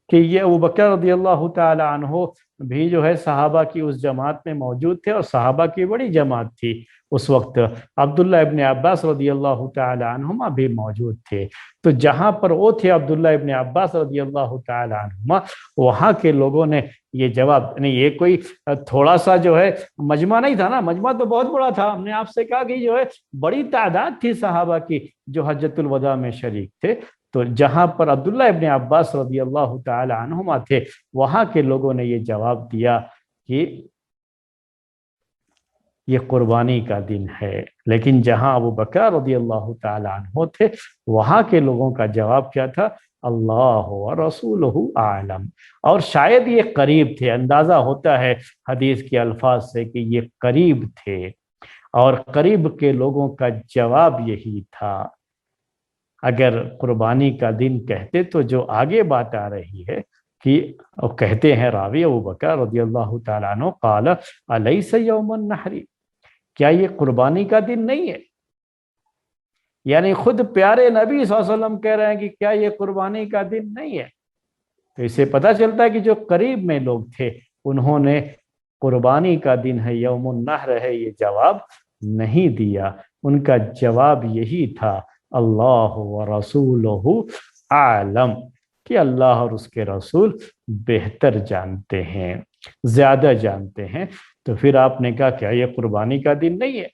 کہ یہ ابو بکر رضی اللہ تعالی عنہ بھی جو ہے صحابہ کی اس جماعت میں موجود تھے، اور صحابہ کی بڑی جماعت تھی اس وقت، عبداللہ ابن عباس رضی اللہ تعالی عنہما بھی موجود تھے۔ تو جہاں پر وہ تھے عبداللہ ابن عباس رضی اللہ تعالی عنہما، وہاں کے لوگوں نے یہ جواب، نہیں یہ کوئی تھوڑا سا جو ہے مجمع نہیں تھا نا، مجمع تو بہت بڑا تھا۔ ہم نے آپ سے کہا کہ جو ہے بڑی تعداد تھی صحابہ کی جو حجۃ الوداع میں شریک تھے۔ تو جہاں پر عبداللہ ابن عباس رضی اللہ تعالی عنہما تھے، وہاں کے لوگوں نے یہ جواب دیا کہ یہ قربانی کا دن ہے، لیکن جہاں ابو بکر رضی اللہ تعالی عنہ تھے، وہاں کے لوگوں کا جواب کیا تھا؟ اللہ و رسولہ اعلم۔ اور شاید یہ قریب تھے، اندازہ ہوتا ہے حدیث کے الفاظ سے کہ یہ قریب تھے، اور قریب کے لوگوں کا جواب یہی تھا۔ اگر قربانی کا دن کہتے تو جو آگے بات آ رہی ہے کہ کہتے ہیں راوی ابو بکر رضی اللہ تعالیٰ عنہ قال الیس یوم النحر، کیا یہ قربانی کا دن نہیں ہے؟ یعنی خود پیارے نبی صلی اللہ علیہ وسلم کہہ رہے ہیں کہ کیا یہ قربانی کا دن نہیں ہے؟ تو اس سے پتہ چلتا ہے کہ جو قریب میں لوگ تھے انہوں نے قربانی کا دن ہے، یوم النحر ہے، یہ جواب نہیں دیا۔ ان کا جواب یہی تھا اللہ و رسولہ اعلم، کہ اللہ اور اس کے رسول بہتر جانتے ہیں، زیادہ جانتے ہیں۔ تو پھر آپ نے کہا کیا یہ قربانی کا دن نہیں ہے؟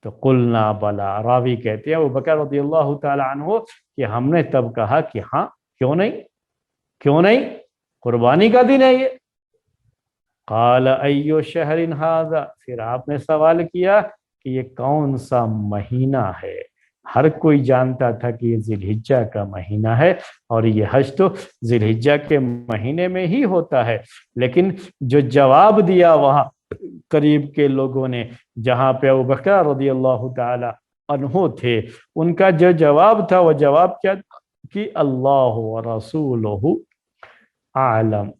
تو قلنا بلا، راوی کہتے ہیں ابو بکر رضی اللہ تعالی عنہ کہ ہم نے تب کہا کہ ہاں، کیوں نہیں، کیوں نہیں، قربانی کا دن ہے یہ۔ قال ایو شہر ھذا، پھر آپ نے سوال کیا کہ یہ کون سا مہینہ ہے؟ ہر کوئی جانتا تھا کہ یہ ذی الحجہ کا مہینہ ہے، اور یہ حج تو ذی الحجہ کے مہینے میں ہی ہوتا ہے، لیکن جو جواب دیا وہاں قریب کے لوگوں نے، جہاں پہ ابو بکر رضی اللہ تعالی عنہ تھے، ان کا جو جواب تھا وہ جواب کیا تھا کہ اللہ و رسولہ عالم،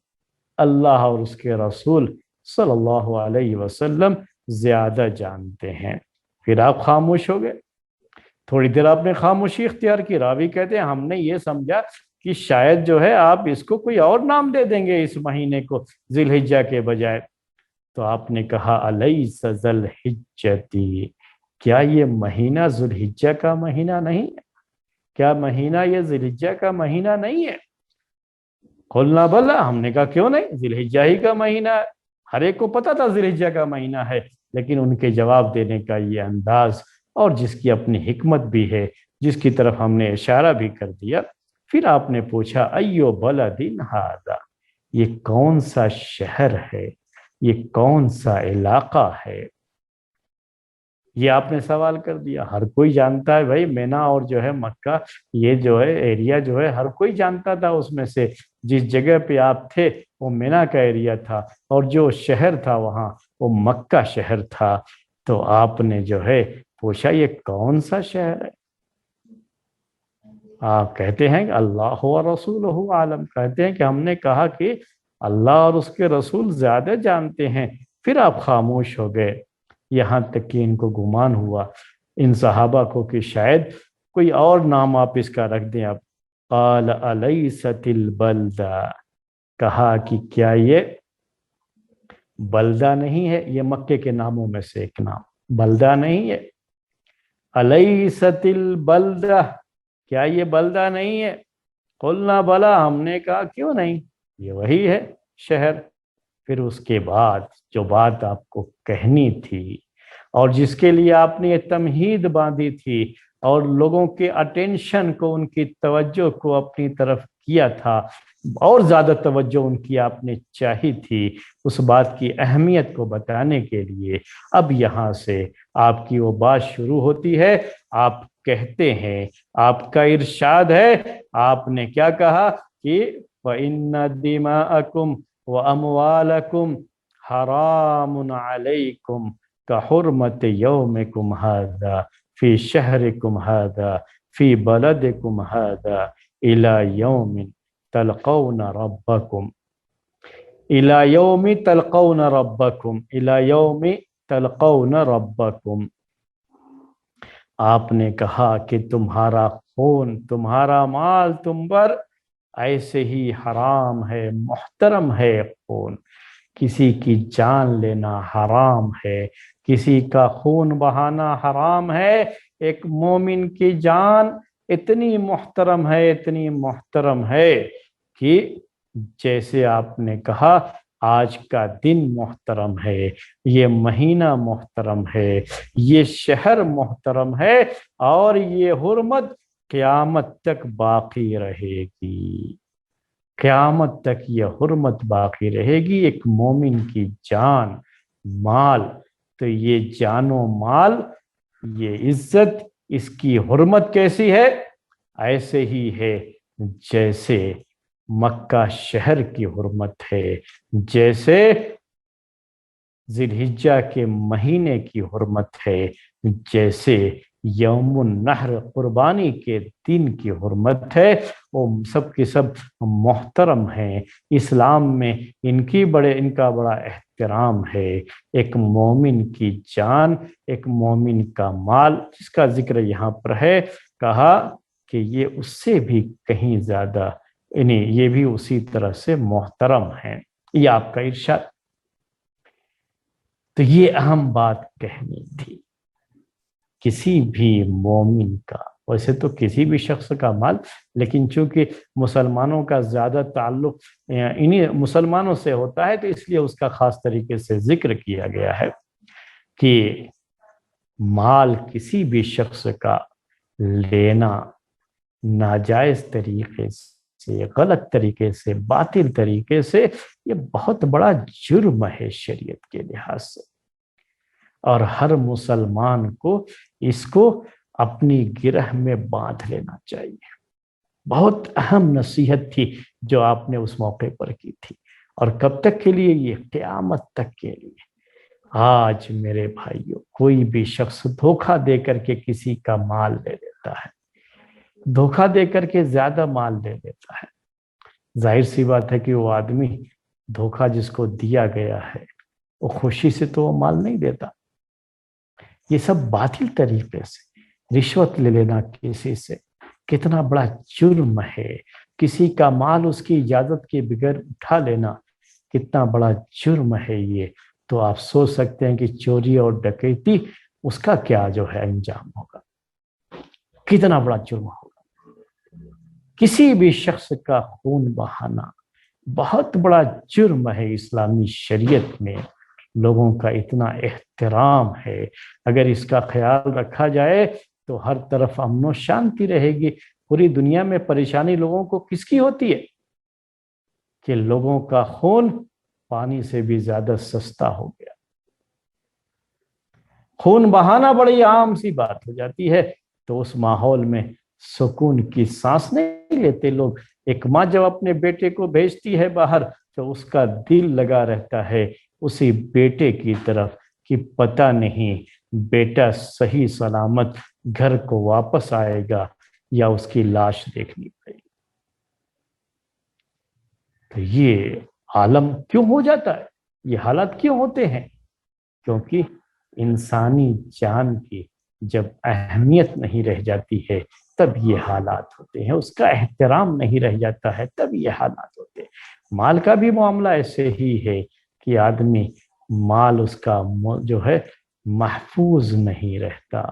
اللہ اور اس کے رسول صلی اللہ علیہ وسلم زیادہ جانتے ہیں۔ پھر آپ خاموش ہو گئے، تھوڑی دیر آپ نے خاموشی اختیار کی۔ راوی کہتے ہیں ہم نے یہ سمجھا کہ شاید جو ہے آپ اس کو کوئی اور نام دے دیں گے، اس مہینے کو ذی الحجہ کے بجائے۔ تو آپ نے کہا الیس ذی الحجتی، کیا یہ مہینہ ذی الحجہ کا مہینہ نہیں ہے؟ کیا مہینہ یہ ذی الحجہ کا مہینہ نہیں ہے؟ قلنا بلا، ہم نے کہا کیوں نہیں، ذی الحجہ ہی کا مہینہ ہے، ہر ایک کو پتا تھا ذی الحجہ کا مہینہ ہے، لیکن ان کے جواب دینے کا یہ انداز، اور جس کی اپنی حکمت بھی ہے، جس کی طرف ہم نے اشارہ بھی کر دیا۔ پھر آپ نے پوچھا ایو بلد ھذا، یہ کون سا شہر ہے، یہ کون سا علاقہ ہے؟ یہ آپ نے سوال کر دیا۔ ہر کوئی جانتا ہے بھائی، مینا اور جو ہے مکہ، یہ جو ہے ایریا جو ہے ہر کوئی جانتا تھا۔ اس میں سے جس جگہ پہ آپ تھے وہ مینا کا ایریا تھا، اور جو شہر تھا وہاں وہ مکہ شہر تھا۔ تو آپ نے جو ہے پوچھا یہ کون سا شہر ہے؟ آپ کہتے ہیں کہ اللہ و رسولہ عالم، کہتے ہیں کہ ہم نے کہا کہ اللہ اور اس کے رسول زیادہ جانتے ہیں۔ پھر آپ خاموش ہو گئے، یہاں تک کہ ان کو گمان ہوا، ان صحابہ کو، کہ شاید کوئی اور نام آپ اس کا رکھ دیں۔ آپ قال الیست البلدہ، کہا کہ کیا یہ بلدہ نہیں ہے؟ یہ مکے کے ناموں میں سے ایک نام، بلدہ نہیں ہے؟ الیست البلدہ، کیا یہ بلدہ نہیں ہے؟ قلنا بلا، ہم نے کہا کیوں نہیں، یہ وہی ہے شہر۔ پھر اس کے بعد جو بات آپ کو کہنی تھی، اور جس کے لیے آپ نے یہ تمہید باندھی تھی، اور لوگوں کے اٹینشن کو، ان کی توجہ کو اپنی طرف کیا تھا، اور زیادہ توجہ ان کی آپ نے چاہی تھی، اس بات کی اہمیت کو بتانے کے لیے اب یہاں سے آپ کی وہ بات شروع ہوتی ہے۔ آپ کہتے ہیں، آپ کا ارشاد ہے، آپ نے کیا کہا کہ وَإِنَّ دِمَاءَكُمْ وَأَمْوَالَكُمْ حَرَامٌ عَلَيْكُمْ كَحُرْمَةِ يَوْمِكُمْ هَذَا فِي شَهْرِكُمْ هَذَا فِي بَلَدِكُمْ هَذَا إِلَى يَوْمٍ تَلْقَوْنَ رَبَّكُمْ إِلَى يَوْمِ تَلْقَوْنَ رَبَّكُمْ إِلَى يَوْمِ تَلْقَوْنَ رَبَّكُمْ۔ آپ نے کہا کہ تمہارا خون، تمہارا مال تم پر ایسے ہی حرام ہے، محترم ہے خون، کسی کی جان لینا حرام ہے، کسی کا خون بہانا حرام ہے۔ ایک مومن کی جان اتنی محترم ہے، اتنی محترم ہے کہ جیسے آپ نے کہا آج کا دن محترم ہے، یہ مہینہ محترم ہے، یہ شہر محترم ہے، اور یہ حرمت قیامت تک باقی رہے گی، قیامت تک یہ حرمت باقی رہے گی۔ ایک مومن کی جان، مال، تو یہ جان و مال، یہ عزت، اس کی حرمت کیسی ہے؟ ایسے ہی ہے جیسے مکہ شہر کی حرمت ہے، جیسے ذی الحجہ کے مہینے کی حرمت ہے، جیسے یوم النحر قربانی کے دن کی حرمت ہے۔ وہ سب کے سب محترم ہیں، اسلام میں ان کا بڑا احترام ہے۔ ایک مومن کی جان، ایک مومن کا مال، جس کا ذکر یہاں پر ہے، کہا کہ یہ اس سے بھی کہیں زیادہ، یعنی یہ بھی اسی طرح سے محترم ہیں۔ یہ آپ کا ارشاد۔ تو یہ اہم بات کہنی تھی۔ کسی بھی مومن کا، ویسے تو کسی بھی شخص کا مال، لیکن چونکہ مسلمانوں کا زیادہ تعلق انہی مسلمانوں سے ہوتا ہے، تو اس لیے اس کا خاص طریقے سے ذکر کیا گیا ہے کہ مال کسی بھی شخص کا لینا ناجائز طریقے سے، غلط طریقے سے، باطل طریقے سے، یہ بہت بڑا جرم ہے شریعت کے لحاظ سے، اور ہر مسلمان کو اس کو اپنی گرہ میں باندھ لینا چاہیے۔ بہت اہم نصیحت تھی جو آپ نے اس موقع پر کی تھی، اور کب تک کے لیے؟ یہ قیامت تک کے لیے۔ آج میرے بھائیوں کوئی بھی شخص دھوکہ دے کر کے کسی کا مال لے لیتا ہے، دھوکہ دے کر کے زیادہ مال لے لیتا ہے، ظاہر سی بات ہے کہ وہ آدمی دھوکہ جس کو دیا گیا ہے وہ خوشی سے تو وہ مال نہیں دیتا۔ یہ سب باطل طریقے سے رشوت لے لینا کسی سے کتنا بڑا جرم ہے، کسی کا مال اس کی اجازت کے بغیر اٹھا لینا کتنا بڑا جرم ہے یہ۔ تو آپ سوچ سکتے ہیں کہ چوری اور ڈکیتی اس کا کیا جو ہے انجام ہوگا، کتنا بڑا جرم ہوگا۔ کسی بھی شخص کا خون بہانا بہت بڑا جرم ہے اسلامی شریعت میں، لوگوں کا اتنا احترام ہے، اگر اس کا خیال رکھا جائے تو ہر طرف امن و شانتی رہے گی۔ پوری دنیا میں پریشانی لوگوں کو کس کی ہوتی ہے کہ لوگوں کا خون پانی سے بھی زیادہ سستا ہو گیا، خون بہانا بڑی عام سی بات ہو جاتی ہے، تو اس ماحول میں سکون کی سانس نہیں لیتے لوگ۔ ایک ماں جب اپنے بیٹے کو بھیجتی ہے باہر تو اس کا دل لگا رہتا ہے اسی بیٹے کی طرف کہ پتہ نہیں بیٹا صحیح سلامت گھر کو واپس آئے گا یا اس کی لاش دیکھنی پڑے گی۔ تو یہ عالم کیوں ہو جاتا ہے، یہ حالات کیوں ہوتے ہیں؟ کیونکہ انسانی جان کی جب اہمیت نہیں رہ جاتی ہے تب یہ حالات ہوتے ہیں، اس کا احترام نہیں رہ جاتا ہے تب یہ حالات ہوتے ہیں۔ مال کا بھی معاملہ ایسے ہی ہے کہ آدمی مال اس کا جو ہے محفوظ نہیں رہتا۔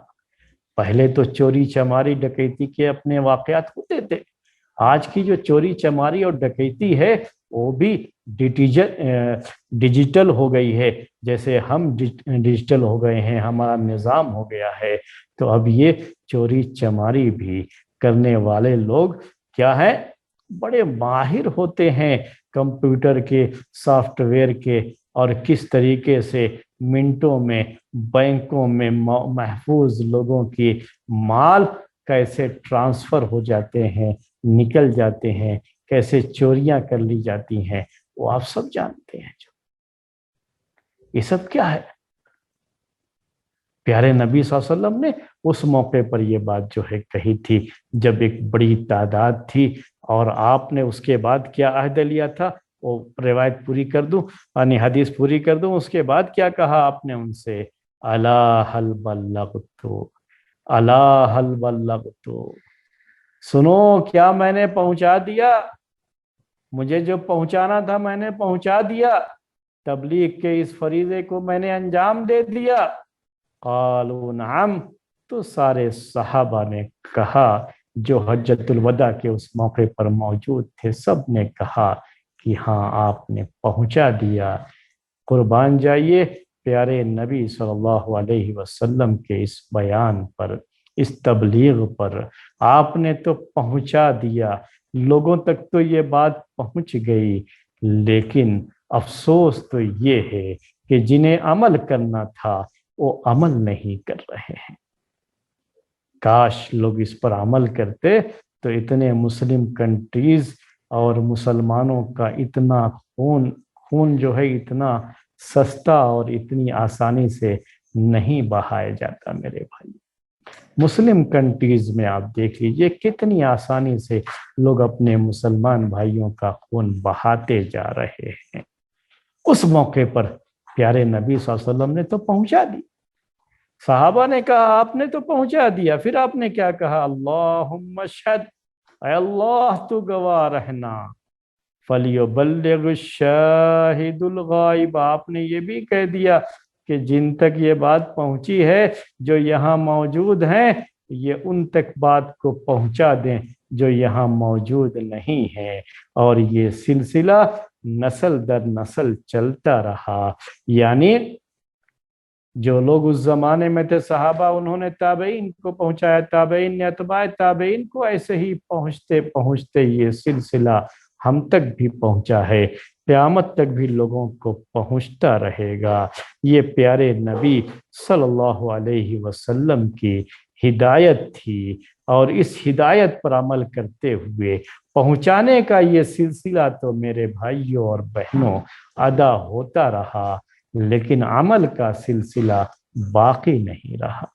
پہلے تو چوری چماری ڈکیتی کے اپنے واقعات ہوتے تھے، آج کی جو چوری چماری اور ڈکیتی ہے وہ بھی ڈیجیٹل ہو گئی ہے، جیسے ہم ڈیجیٹل ہو گئے ہیں، ہمارا نظام ہو گیا ہے، تو اب یہ چوری چماری بھی کرنے والے لوگ کیا ہے، بڑے ماہر ہوتے ہیں کمپیوٹر کے سافٹ ویئر کے، اور کس طریقے سے منٹوں میں بینکوں میں محفوظ لوگوں کی مال کیسے ٹرانسفر ہو جاتے ہیں، نکل جاتے ہیں، کیسے چوریاں کر لی جاتی ہیں، وہ آپ سب جانتے ہیں۔ جو یہ سب کیا ہے، پیارے نبی صلی اللہ علیہ وسلم نے اس موقع پر یہ بات جو ہے کہی تھی جب ایک بڑی تعداد تھی، اور آپ نے اس کے بعد کیا عہد لیا تھا، وہ روایت پوری کر دوں، یعنی حدیث پوری کر دوں، اس کے بعد کیا کہا آپ نے ان سے، الا هل بلغت، الا هل بلغت، سنو کیا میں نے پہنچا دیا، مجھے جو پہنچانا تھا میں نے پہنچا دیا، تبلیغ کے اس فریضے کو میں نے انجام دے دیا۔ قالوا نعم، تو سارے صحابہ نے کہا جو حجۃ الوداع کے اس موقع پر موجود تھے، سب نے کہا کہ ہاں آپ نے پہنچا دیا۔ قربان جائیے پیارے نبی صلی اللہ علیہ وسلم کے اس بیان پر، اس تبلیغ پر، آپ نے تو پہنچا دیا، لوگوں تک تو یہ بات پہنچ گئی، لیکن افسوس تو یہ ہے کہ جنہیں عمل کرنا تھا وہ عمل نہیں کر رہے ہیں۔ کاش لوگ اس پر عمل کرتے تو اتنے مسلم کنٹریز اور مسلمانوں کا اتنا خون جو ہے اتنا سستا اور اتنی آسانی سے نہیں بہایا جاتا۔ میرے بھائی مسلم کنٹریز میں آپ دیکھ لیجئے کتنی آسانی سے لوگ اپنے مسلمان بھائیوں کا خون بہاتے جا رہے ہیں۔ اس موقع پر پیارے نبی صلی اللہ علیہ وسلم نے تو پہنچا دی، صحابہ نے کہا آپ نے تو پہنچا دیا، پھر آپ نے کیا کہا، اللہم اشہد، اے اللہ تو گواہ رہنا، فلیبلغ الشاہد الغائب، آپ نے یہ بھی کہہ دیا کہ جن تک یہ بات پہنچی ہے جو یہاں موجود ہیں، یہ ان تک بات کو پہنچا دیں جو یہاں موجود نہیں ہے، اور یہ سلسلہ نسل در نسل چلتا رہا۔ یعنی جو لوگ اس زمانے میں تھے صحابہ، انہوں نے تابعین کو پہنچایا، تابعین نے اتباع تابعین کو، ایسے ہی پہنچتے پہنچتے یہ سلسلہ ہم تک بھی پہنچا ہے، قیامت تک بھی لوگوں کو پہنچتا رہے گا۔ یہ پیارے نبی صلی اللہ علیہ وسلم کی ہدایت تھی، اور اس ہدایت پر عمل کرتے ہوئے پہنچانے کا یہ سلسلہ تو میرے بھائیوں اور بہنوں ادا ہوتا رہا۔ لیکن عمل کا سلسلہ باقی نہیں رہا۔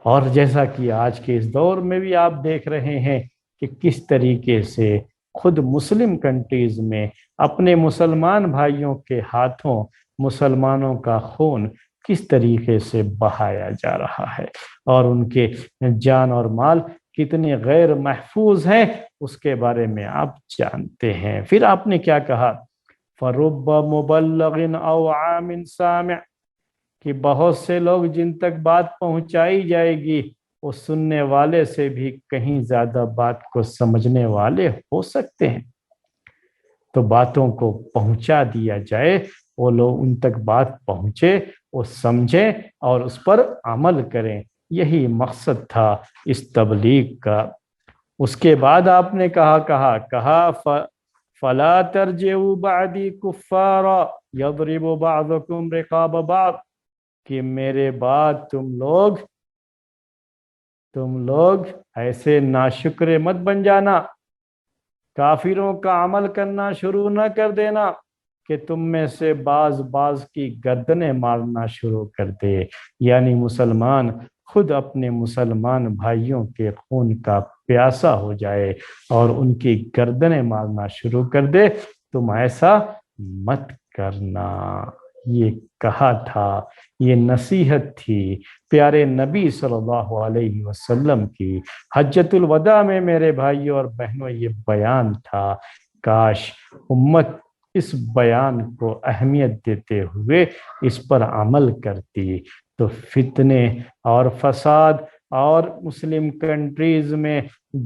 اور جیسا کہ آج کے اس دور میں بھی آپ دیکھ رہے ہیں کہ کس طریقے سے خود مسلم کنٹریز میں اپنے مسلمان بھائیوں کے ہاتھوں مسلمانوں کا خون کس طریقے سے بہایا جا رہا ہے، اور ان کے جان اور مال کتنے غیر محفوظ ہیں اس کے بارے میں آپ جانتے ہیں۔ پھر آپ نے کیا کہا، فَرُبَّ مُبَلَّغٍ أَوْ عَامٍ سَامِعٍ، کہ بہت سے لوگ جن تک بات پہنچائی جائے گی وہ سننے والے سے بھی کہیں زیادہ بات کو سمجھنے والے ہو سکتے ہیں۔ تو باتوں کو پہنچا دیا جائے، وہ لوگ ان تک بات پہنچے، وہ سمجھیں اور اس پر عمل کریں، یہی مقصد تھا اس تبلیغ کا۔ اس کے بعد آپ نے کہا فَلَا تَرْجِعُوا بَعْدِي كُفَّارًا يَضْرِبُ بَعْضُكُمْ رِقَابَ بَعْضٍ، کہ میرے بعد تم لوگ ایسے ناشکرے مت بن جانا، کافروں کا عمل کرنا شروع نہ کر دینا کہ تم میں سے بعض کی گردنیں مارنا شروع کر دے، یعنی مسلمان خود اپنے مسلمان بھائیوں کے خون کا پیاسا ہو جائے اور ان کی گردنیں مارنا شروع کر دے۔ تم ایسا مت کرنا، یہ کہا تھا، یہ نصیحت تھی پیارے نبی صلی اللہ علیہ وسلم کی۔ حجۃ الوداع میں میرے بھائیوں اور بہنوں یہ بیان تھا، کاش امت اس بیان کو اہمیت دیتے ہوئے اس پر عمل کرتی تو فتنے اور فساد اور مسلم کنٹریز میں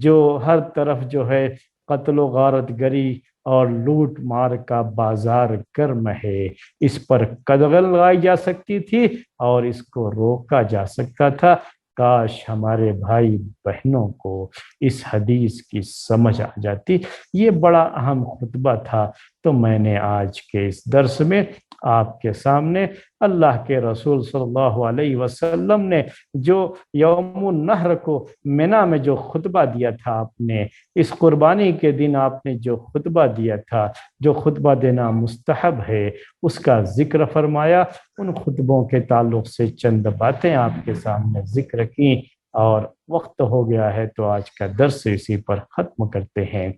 جو ہر طرف جو ہے قتل و غارت گری اور لوٹ مار کا بازار گرم ہے، اس پر قدغن لگائی جا سکتی تھی اور اس کو روکا جا سکتا تھا۔ کاش ہمارے بھائی بہنوں کو اس حدیث کی سمجھ آ جاتی۔ یہ بڑا اہم خطبہ تھا، تو میں نے آج کے اس درس میں آپ کے سامنے اللہ کے رسول صلی اللہ علیہ وسلم نے جو یوم النحر کو منی میں جو خطبہ دیا تھا، آپ نے اس قربانی کے دن آپ نے جو خطبہ دیا تھا، جو خطبہ دینا مستحب ہے، اس کا ذکر فرمایا۔ ان خطبوں کے تعلق سے چند باتیں آپ کے سامنے ذکر کی، اور وقت ہو گیا ہے تو آج کا درس اسی پر ختم کرتے ہیں۔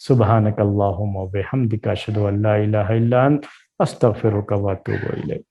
سبحانک اللہم و بحمدک، اشہد ان لا الہ الا انت، استغفرک و اتوب الیک۔